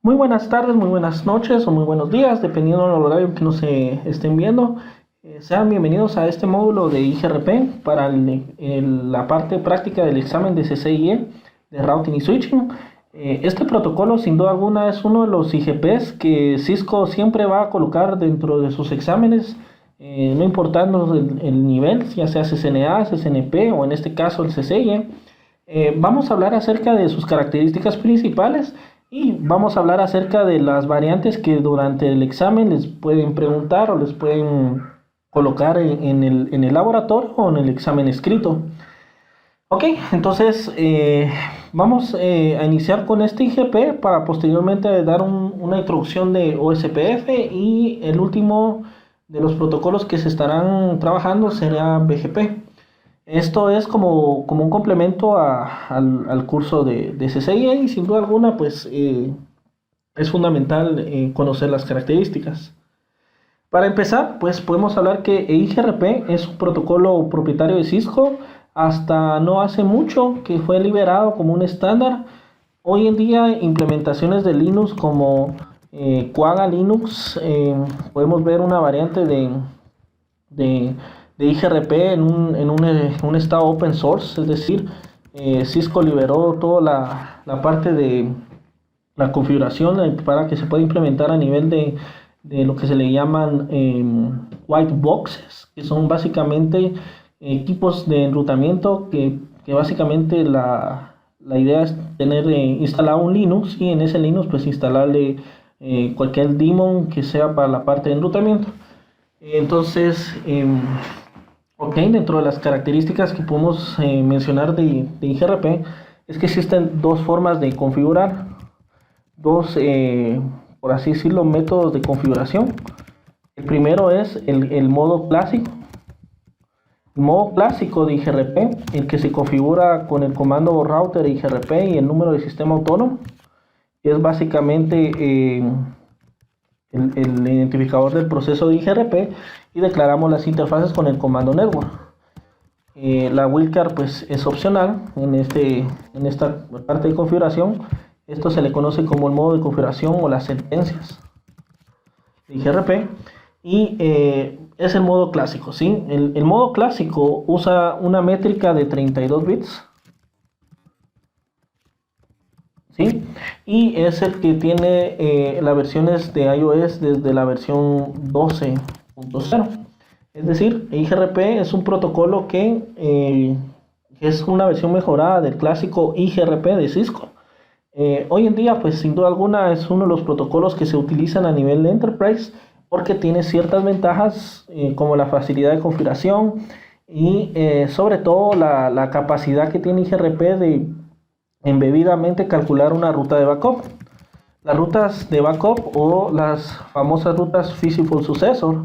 Muy buenas tardes, muy buenas noches o muy buenos días, dependiendo del horario que nos estén viendo. Sean bienvenidos a este módulo de IGRP para la parte práctica del examen de CCIE de Routing y Switching. Este protocolo, sin duda alguna, es uno de los IGPs que Cisco siempre va a colocar dentro de sus exámenes, no importando el nivel, ya sea CCNA, CCNP o en este caso el CCIE. Vamos a hablar acerca de sus características principales y vamos a hablar acerca de las variantes que durante el examen les pueden preguntar o les pueden colocar en el laboratorio o en el examen escrito. Ok, entonces vamos a iniciar con este IGP para posteriormente dar una introducción de OSPF, y el último de los protocolos que se estarán trabajando será BGP. Esto es como un complemento al curso de CCIE, y sin duda alguna pues es fundamental conocer las características. Para empezar, pues podemos hablar que IGRP es un protocolo propietario de Cisco hasta no hace mucho que fue liberado como un estándar. Hoy en día implementaciones de Linux como Quagga Linux, podemos ver una variante de, de IGRP en un estado open source, es decir, Cisco liberó toda la parte de la configuración para que se pueda implementar a nivel de lo que se le llaman white boxes, que son básicamente equipos de enrutamiento que básicamente la idea es tener instalado un Linux, y en ese Linux pues instalarle cualquier daemon que sea para la parte de enrutamiento. Entonces, ok, dentro de las características que podemos mencionar de IGRP es que existen dos formas de configurar, dos, por así decirlo, métodos de configuración. El primero es el modo clásico. El modo clásico de IGRP, el que se configura con el comando router IGRP y el número de sistema autónomo, es básicamente el identificador del proceso de IGRP, y declaramos las interfaces con el comando network. La wildcard pues es opcional en esta parte de configuración. Esto se le conoce como el modo de configuración o las sentencias de IGRP, y es el modo clásico, ¿sí? El modo clásico usa una métrica de 32 bits, ¿sí? Y es el que tiene las versiones de iOS desde la versión 12.0. Es decir, IGRP es un protocolo que es una versión mejorada del clásico IGRP de Cisco. Hoy en día, pues sin duda alguna, es uno de los protocolos que se utilizan a nivel de Enterprise porque tiene ciertas ventajas como la facilidad de configuración y sobre todo la capacidad que tiene IGRP de embebidamente calcular una ruta de backup. Las rutas de backup o las famosas rutas Physical Successor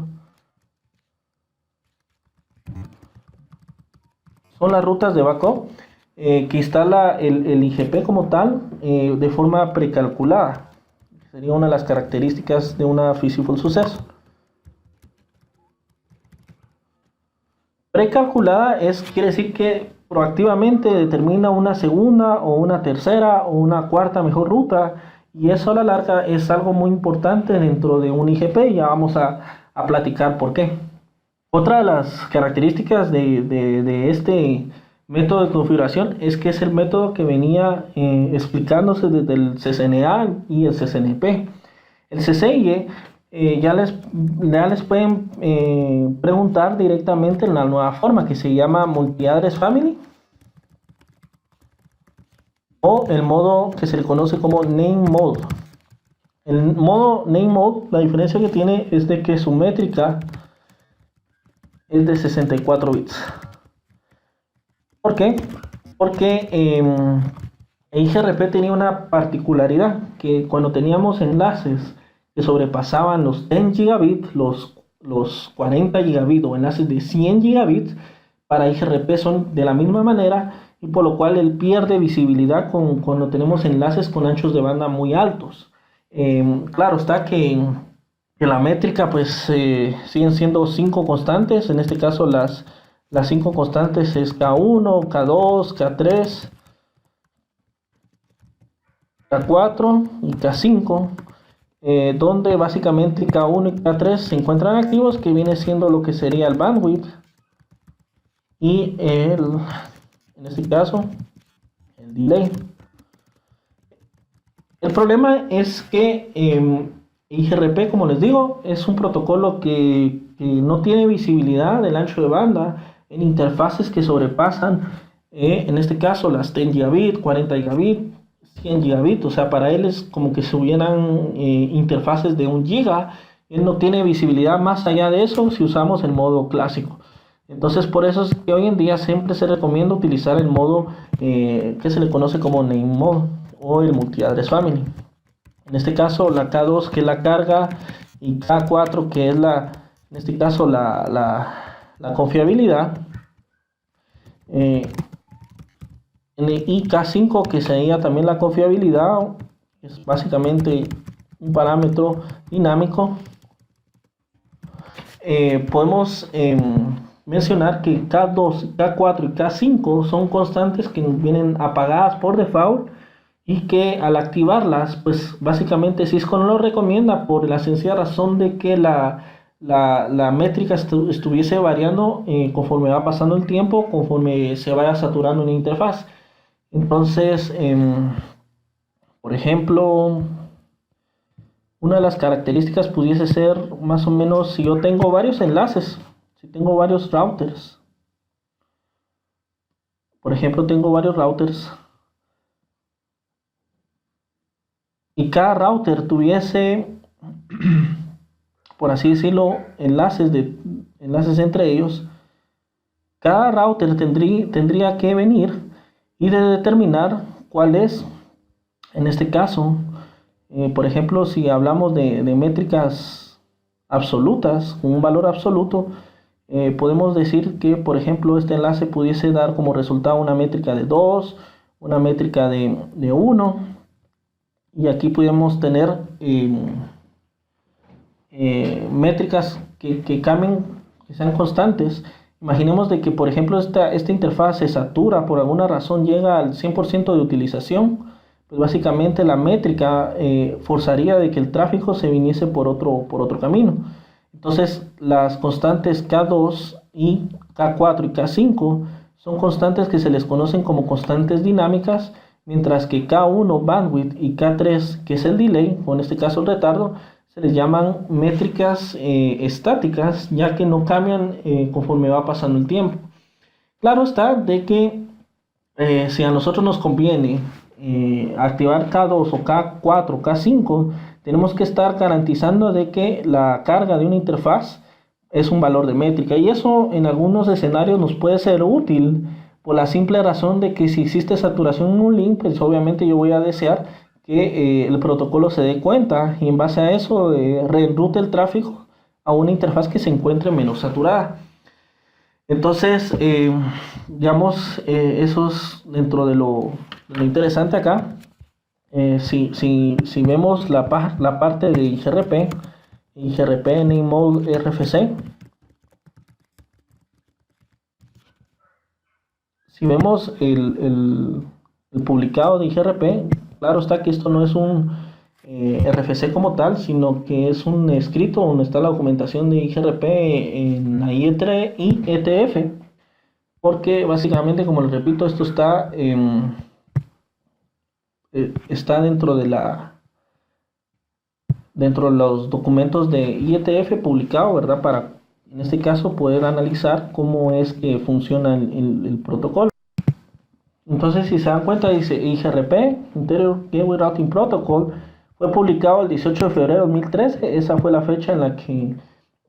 son las rutas de backup que instala el IGP como tal de forma precalculada. Sería una de las características de una Physical Successor. Precalculada quiere decir que proactivamente determina una segunda o una tercera o una cuarta mejor ruta, y eso a la larga es algo muy importante dentro de un IGP. Ya vamos a platicar por qué. Otra de las características de este método de configuración es que es el método que venía explicándose desde el CCNA y el CCNP. El CCIE ya les pueden preguntar directamente en la nueva forma que se llama Multi-Address Family, o el modo que se le conoce como Name Mode. El modo Name Mode, la diferencia que tiene es de que su métrica es de 64 bits. ¿Por qué? Porque IGRP tenía una particularidad, que cuando teníamos enlaces que sobrepasaban los 10 gigabits, los 40 gigabits o enlaces de 100 gigabits, para IGRP son de la misma manera, y por lo cual él pierde visibilidad cuando tenemos enlaces con anchos de banda muy altos. Claro está que la métrica pues siguen siendo 5 constantes. En este caso las 5 constantes es K1, K2, K3, K4 y K5, donde básicamente K1 y K3 se encuentran activos, que viene siendo lo que sería el bandwidth y en este caso el delay. El problema es que IGRP, como les digo, es un protocolo que no tiene visibilidad del ancho de banda en interfaces que sobrepasan, en este caso, las 10 gigabit, 40 gigabit, 100 gigabit. O sea, para él es como que si hubieran interfaces de 1 giga. Él no tiene visibilidad más allá de eso si usamos el modo clásico. Entonces, por eso es que hoy en día siempre se recomienda utilizar el modo que se le conoce como Name Mode o el Multi-Address Family. En este caso, la K2, que es la carga, y K4, que es en este caso la confiabilidad, y K5, que sería también la confiabilidad, es básicamente un parámetro dinámico. Podemos mencionar que K2, K4 y K5 son constantes que vienen apagadas por default, y que al activarlas, pues básicamente Cisco no lo recomienda por la sencilla razón de que la métrica estuviese variando conforme va pasando el tiempo, conforme se vaya saturando una interfaz. Entonces, por ejemplo, una de las características pudiese ser más o menos si yo tengo varios enlaces, si tengo varios routers. Por ejemplo, tengo varios routers y cada router tuviese, por así decirlo, enlaces entre ellos. Cada router tendría que venir y de determinar cuál es, en este caso, por ejemplo, si hablamos de métricas absolutas, con un valor absoluto, podemos decir que, por ejemplo, este enlace pudiese dar como resultado una métrica de 2, una métrica de 1, y aquí podemos tener métricas que cambien, que sean constantes. Imaginemos de que, por ejemplo, esta interfaz se satura, por alguna razón llega al 100% de utilización, pues básicamente la métrica forzaría de que el tráfico se viniese por otro camino. Entonces, las constantes K2 y K4 y K5 son constantes que se les conocen como constantes dinámicas, mientras que K1, bandwidth, y K3, que es el delay, o en este caso el retardo, se les llaman métricas estáticas, ya que no cambian conforme va pasando el tiempo. Claro está de que si a nosotros nos conviene activar K2 o K4 o K5, tenemos que estar garantizando de que la carga de una interfaz es un valor de métrica, y eso en algunos escenarios nos puede ser útil por la simple razón de que si existe saturación en un link, pues obviamente yo voy a desear que el protocolo se dé cuenta y en base a eso reroute el tráfico a una interfaz que se encuentre menos saturada. Entonces, digamos, eso es dentro de lo interesante acá. Si vemos la parte de IGRP Name Mode RFC, si vemos el publicado de IGRP, claro está que esto no es un RFC como tal, sino que es un escrito donde está la documentación de IGRP en la IETF, porque básicamente, como les repito, esto está dentro de los documentos de IETF publicado, ¿verdad? Para, en este caso, poder analizar cómo es que funciona el protocolo. Entonces, si se dan cuenta, dice IGRP, Interior Gateway Routing Protocol, fue publicado el 18 de febrero de 2013. Esa fue la fecha en la que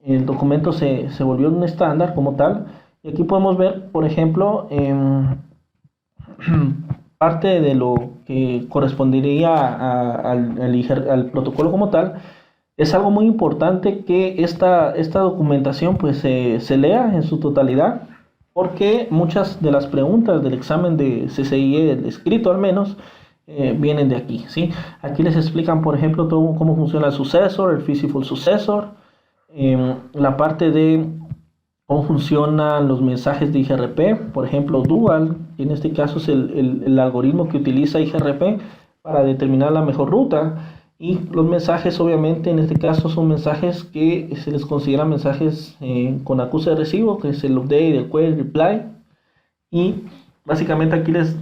el documento se volvió un estándar como tal. Y aquí podemos ver, por ejemplo, parte de lo que correspondería al protocolo como tal. Es algo muy importante que esta documentación pues se lea en su totalidad, porque muchas de las preguntas del examen de CCIE, el escrito al menos, vienen de aquí, ¿sí? Aquí les explican, por ejemplo, todo cómo funciona el successor, el physical successor, la parte de cómo funcionan los mensajes de IGRP, por ejemplo, dual, en este caso es el algoritmo que utiliza IGRP para determinar la mejor ruta. Y los mensajes, obviamente, en este caso son mensajes que se les considera mensajes con acuse de recibo, que es el update, el query, reply. Y básicamente aquí les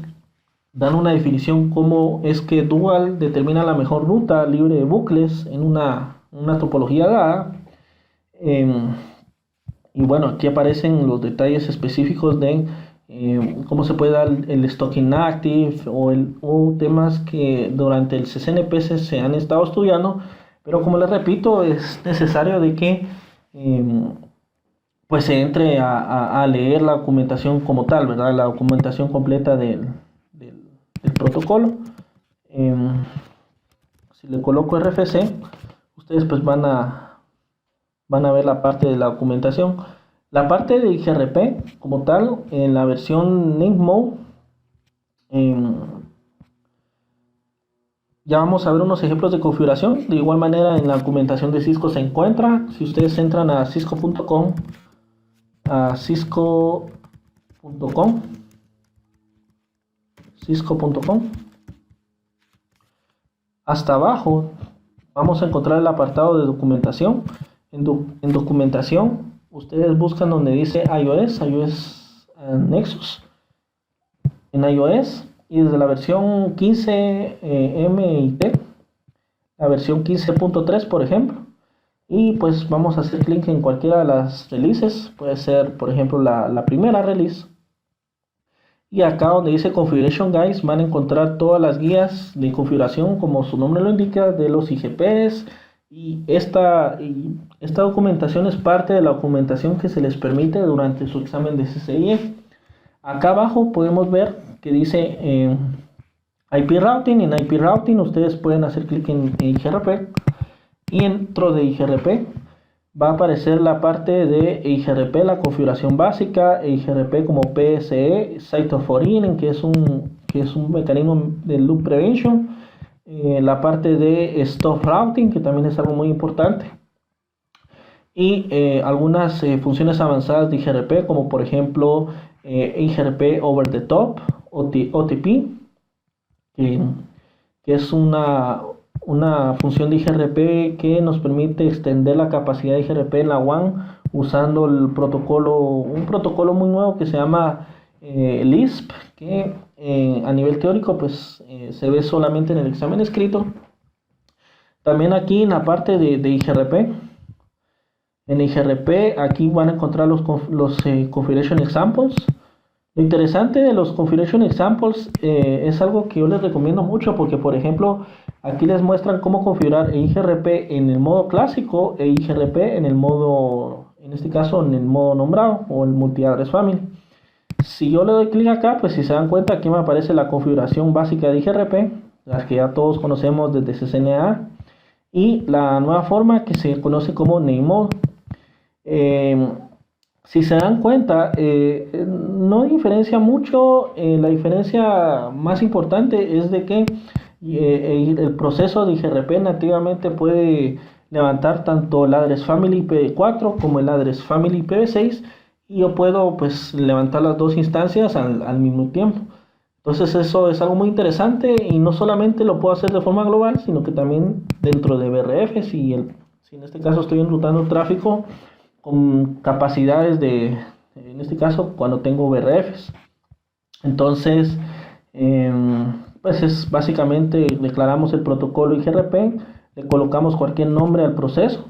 dan una definición cómo es que Dual determina la mejor ruta libre de bucles en una topología dada. Y bueno, aquí aparecen los detalles específicos de cómo se puede dar el stock inactive o temas que durante el CCNP se han estado estudiando, pero como les repito, es necesario de que pues se entre a leer la documentación como tal, ¿verdad? La documentación completa del protocolo. Si le coloco RFC, ustedes pues van a ver la parte de la documentación. La parte de IGRP como tal, en la versión NICMO, ya vamos a ver unos ejemplos de configuración. De igual manera, en la documentación de Cisco se encuentra. Si ustedes entran a cisco.com, cisco.com, hasta abajo vamos a encontrar el apartado de documentación. En documentación, ustedes buscan donde dice iOS Nexus, en iOS, y desde la versión 15 M y T, la versión 15.3 por ejemplo, y pues vamos a hacer clic en cualquiera de las releases. Puede ser por ejemplo la primera release, y acá donde dice Configuration Guides van a encontrar todas las guías de configuración, como su nombre lo indica, de los IGPs. Y esta documentación es parte de la documentación que se les permite durante su examen de CCIE. Acá abajo podemos ver que dice IP Routing. En IP Routing ustedes pueden hacer clic en IGRP, y dentro de IGRP va a aparecer la parte de IGRP, la configuración básica, IGRP como PSE, Site of Origin, que es un mecanismo de loop prevention, la parte de Stop Routing, que también es algo muy importante, y algunas funciones avanzadas de IGRP, como por ejemplo IGRP Over the Top, OTP, que es una función de IGRP que nos permite extender la capacidad de IGRP en la WAN usando un protocolo muy nuevo que se llama Lisp, que a nivel teórico pues se ve solamente en el examen escrito. También aquí en la parte de IGRP, en IGRP aquí van a encontrar los configuration examples. Lo interesante de los configuration examples es algo que yo les recomiendo mucho, porque por ejemplo aquí les muestran cómo configurar IGRP en el modo clásico e IGRP en el modo, en este caso en el modo nombrado o el multi-address family. Si yo le doy clic acá, pues si se dan cuenta aquí me aparece la configuración básica de IGRP, las que ya todos conocemos desde CCNA, y la nueva forma que se conoce como name mode. Si se dan cuenta, no diferencia mucho. La diferencia más importante es de que el proceso de IGRP nativamente puede levantar tanto el address family IPv4 como el address family IPv6, y yo puedo pues levantar las dos instancias al mismo tiempo. Entonces eso es algo muy interesante, y no solamente lo puedo hacer de forma global, sino que también dentro de BRF, si en este caso estoy enrutando tráfico con capacidades en este caso cuando tengo BRFs. Entonces pues es básicamente declaramos el protocolo IGRP, le colocamos cualquier nombre al proceso,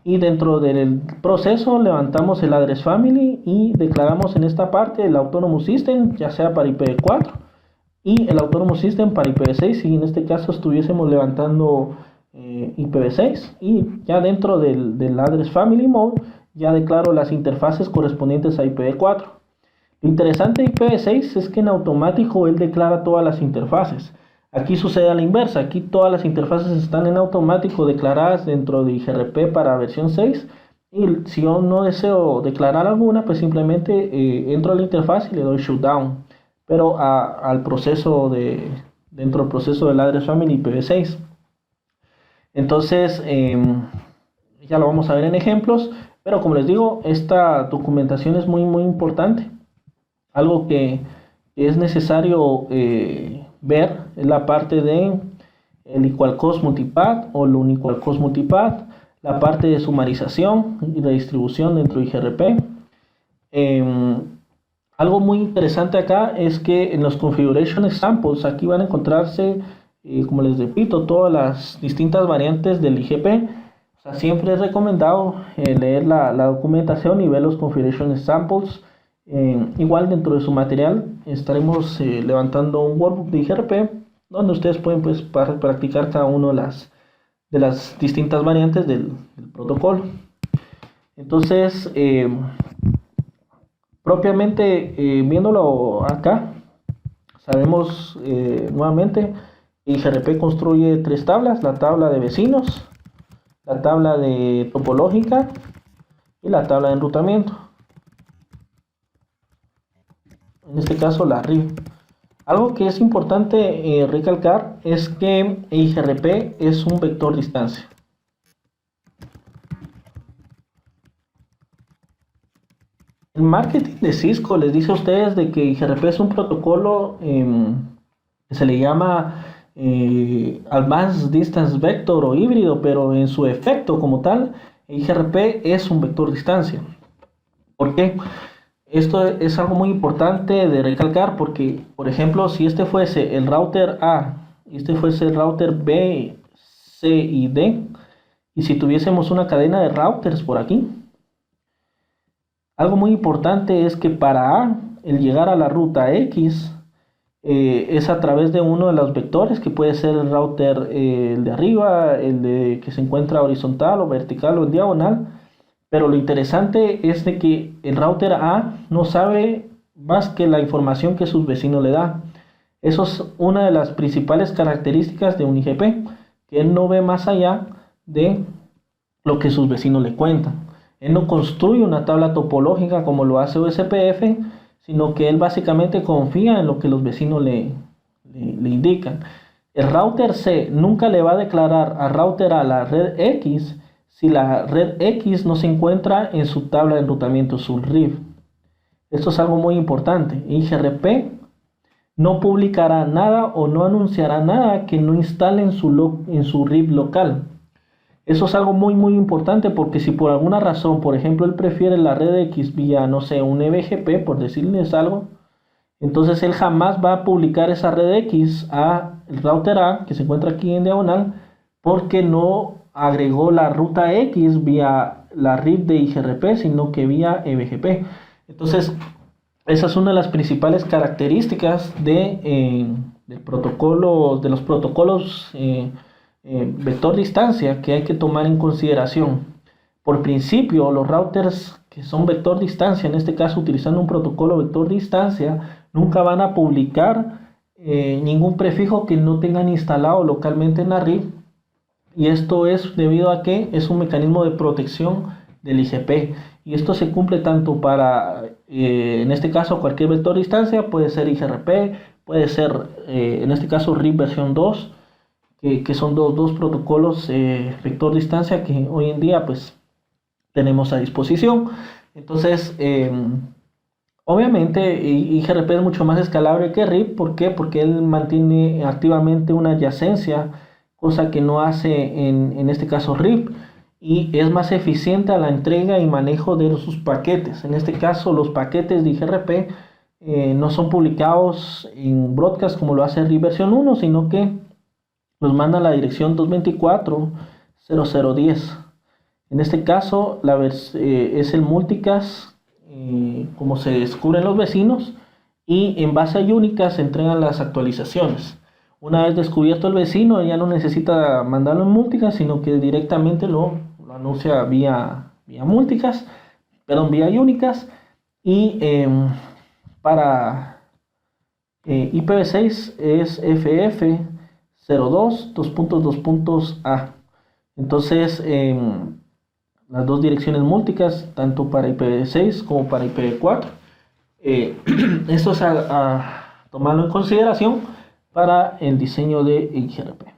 y dentro del proceso levantamos el address family y declaramos en esta parte el autonomous system, ya sea para IPv4 y el autonomous system para IPv6, si en este caso estuviésemos levantando IPv6, y ya dentro del address family mode ya declaro las interfaces correspondientes a IPv4. Lo interesante de IPv6 es que en automático él declara todas las interfaces. Aquí sucede a la inversa, aquí todas las interfaces están en automático declaradas dentro de IGRP para versión 6, y si yo no deseo declarar alguna, pues simplemente entro a la interfaz y le doy shutdown, pero al proceso dentro del proceso del address family IPv6. Entonces ya lo vamos a ver en ejemplos, pero como les digo, esta documentación es muy muy importante, algo que es necesario ver es la parte de el equal cost multipath o el unequal cost multipath, la parte de sumarización y redistribución dentro de IGRP. Algo muy interesante acá es que en los configuration examples aquí van a encontrarse, como les repito, todas las distintas variantes del IGP. O sea, siempre es recomendado leer la documentación y ver los configuration examples. Igual dentro de su material estaremos levantando un workbook de IGRP donde ustedes pueden pues practicar cada una de las distintas variantes del protocolo. Entonces, propiamente viéndolo acá, sabemos nuevamente IGRP construye tres tablas: la tabla de vecinos, la tabla de topológica y la tabla de enrutamiento. En este caso la RIB. Algo que es importante recalcar es que IGRP es un vector distancia. El marketing de Cisco les dice a ustedes de que IGRP es un protocolo que se le llama Advanced Distance Vector o híbrido, pero en su efecto como tal, IGRP es un vector distancia. ¿Por qué? Esto es algo muy importante de recalcar porque, por ejemplo, si este fuese el router A y este fuese el router B, C y D, y si tuviésemos una cadena de routers por aquí, algo muy importante es que para A, el llegar a la ruta X es a través de uno de los vectores, que puede ser el router el de arriba, el de que se encuentra horizontal o vertical o en diagonal. Pero lo interesante es de que el router A no sabe más que la información que sus vecinos le da. Eso es una de las principales características de un IGP, que él no ve más allá de lo que sus vecinos le cuentan. Él no construye una tabla topológica como lo hace OSPF, sino que él básicamente confía en lo que los vecinos le indican. El router C nunca le va a declarar a router A la red X si la red X no se encuentra en su tabla de enrutamiento, su RIB. Esto es algo muy importante. IGRP no publicará nada o no anunciará nada que no instale en su RIB local. Eso es algo muy importante porque si por alguna razón, por ejemplo, él prefiere la red X vía, no sé, un EBGP, por decirles algo, entonces él jamás va a publicar esa red X a el router A, que se encuentra aquí en diagonal, porque no agregó la ruta X vía la RIB de IGRP, sino que vía EBGP. Entonces, esa es una de las principales características de los protocolos vector distancia que hay que tomar en consideración. Por principio, los routers que son vector distancia, en este caso utilizando un protocolo vector distancia, nunca van a publicar ningún prefijo que no tengan instalado localmente en la RIB. Y esto es debido a que es un mecanismo de protección del IGP. Y esto se cumple tanto para, en este caso, cualquier vector distancia, puede ser IGRP, puede ser, en este caso, RIB versión 2, que son dos protocolos vector distancia que hoy en día pues tenemos a disposición. Entonces, obviamente, IGRP es mucho más escalable que RIB. ¿Por qué? Porque él mantiene activamente una adyacencia, cosa que no hace en este caso RIB, y es más eficiente a la entrega y manejo de sus paquetes. En este caso, los paquetes de IGRP no son publicados en broadcast como lo hace RIB versión 1, sino que los manda a la dirección 224.0010. En este caso es el multicast, como se descubren los vecinos, y en base a Unicast se entregan las actualizaciones. Una vez descubierto el vecino, ya no necesita mandarlo en multicast, sino que directamente lo anuncia vía multicast, perdón, vía Unicast. Y para IPv6 es FF02.2.A. Entonces, las dos direcciones multicast, tanto para IPv6 como para IPv4. Esto es a tomarlo en consideración para el diseño de IGRP.